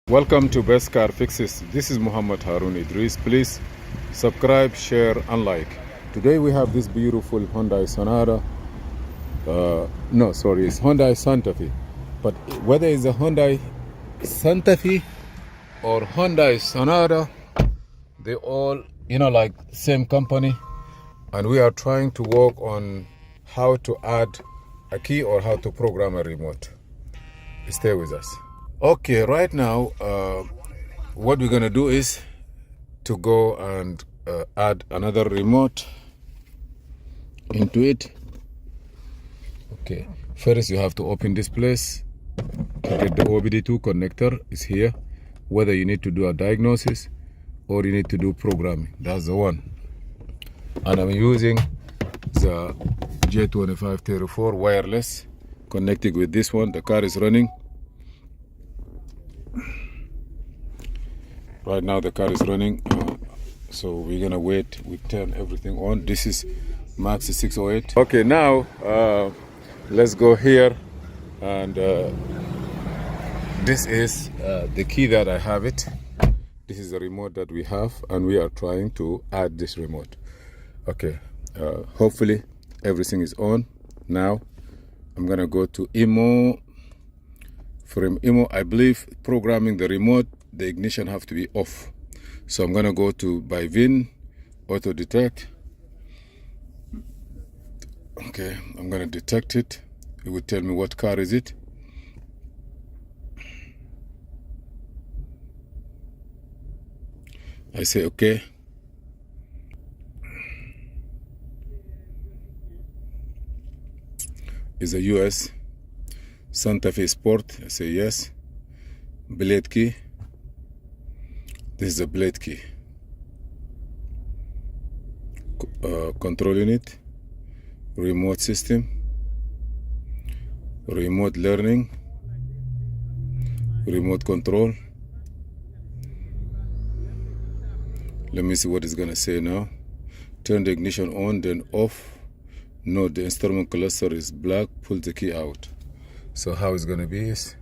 Welcome to Best Car Fixes. This is Muhammad Harun Idris. Please subscribe, share, and like. Today we have this beautiful Hyundai Sonata. It's Hyundai Santafe. But whether it's a Hyundai Santafe or Hyundai Sonata, they all, like same company. And we are trying to work on how to add a key or how to program a remote. Stay with us. Okay, right now, what we're gonna do is to go and add another remote into it. Okay, first you have to open this place to get the OBD2 connector is here. Whether you need to do a diagnosis or you need to do programming, that's the one. And I'm using the J2534 wireless connected with this one. The car is running. Right now the car is running, so we're gonna wait. We turn everything on. This is Max 608. Okay, now let's go here, and this is the key that I have it. This is the remote that we have, and we are trying to add this remote. Okay, hopefully everything is on. Now I'm gonna go to IMO. From IMO, I believe programming the remote, the ignition have to be off. So I'm gonna go to by VIN, auto detect. Okay, I'm gonna detect it. It will tell me what car is it. I say okay. It's a US Santafe Sport. I say yes. Blade key. This is the blade key. Control unit, remote system, remote learning, remote control. Let me see what it's gonna say now. Turn the ignition on, then off. No, the instrument cluster is black. Pull the key out. So how it's gonna be is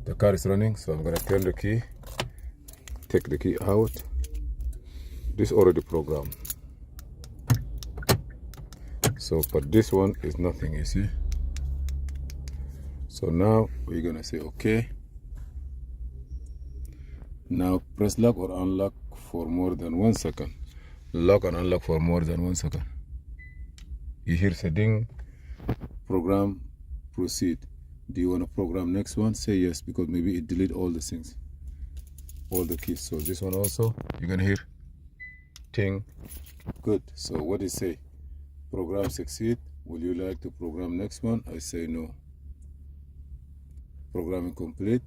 the car is running, so I'm gonna turn the key, take the key out. This already programmed. So, but this one is nothing, you see. So now we're gonna say okay. Now press lock or unlock for more than 1 second. Lock and unlock for more than 1 second. You hear the ding. Program, proceed. Do you want to program next one? Say yes, because maybe it delete all the things, all the keys. So this one also, you're gonna hear ting. Good. So what it say? Program succeed. Would you like to program next one? I say no. Programming complete.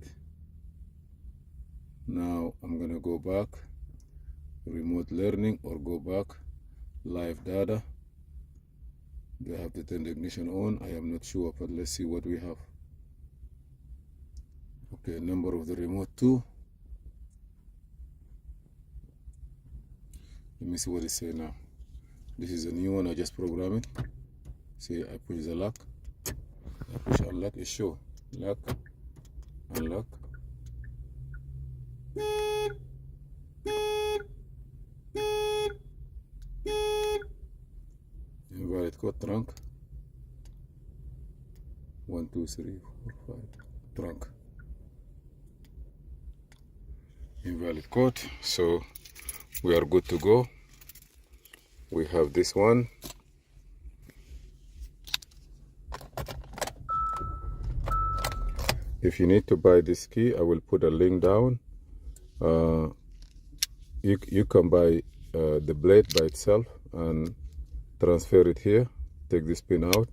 Now I'm gonna go back, remote learning, or go back, live data. Do I have to turn the ignition on? I am not sure, but let's see what we have. Okay, number of the remote 2. Let me see what it say now. This is a new one, I just programmed it. See, I push the lock, I push unlock, it show lock, unlock. Invalid code trunk. 1 2 3 4 5 trunk. Invalid code. So we are good to go. We have this one. If you need to buy this key, I will put a link down. You can buy the blade by itself and transfer it here. Take this pin out.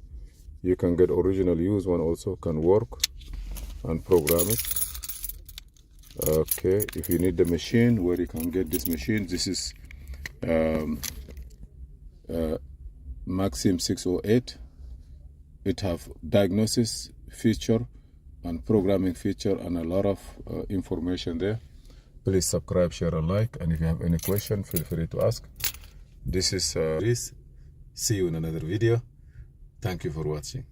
You can get original used one also, can work, and program it. Okay, if you need the machine, where you can get this machine, this is Maxim 608. It have diagnosis feature, and programming feature and a lot of information there. Please subscribe, share, and like. And if you have any question, feel free to ask. This is Chris. See you in another video. Thank you for watching.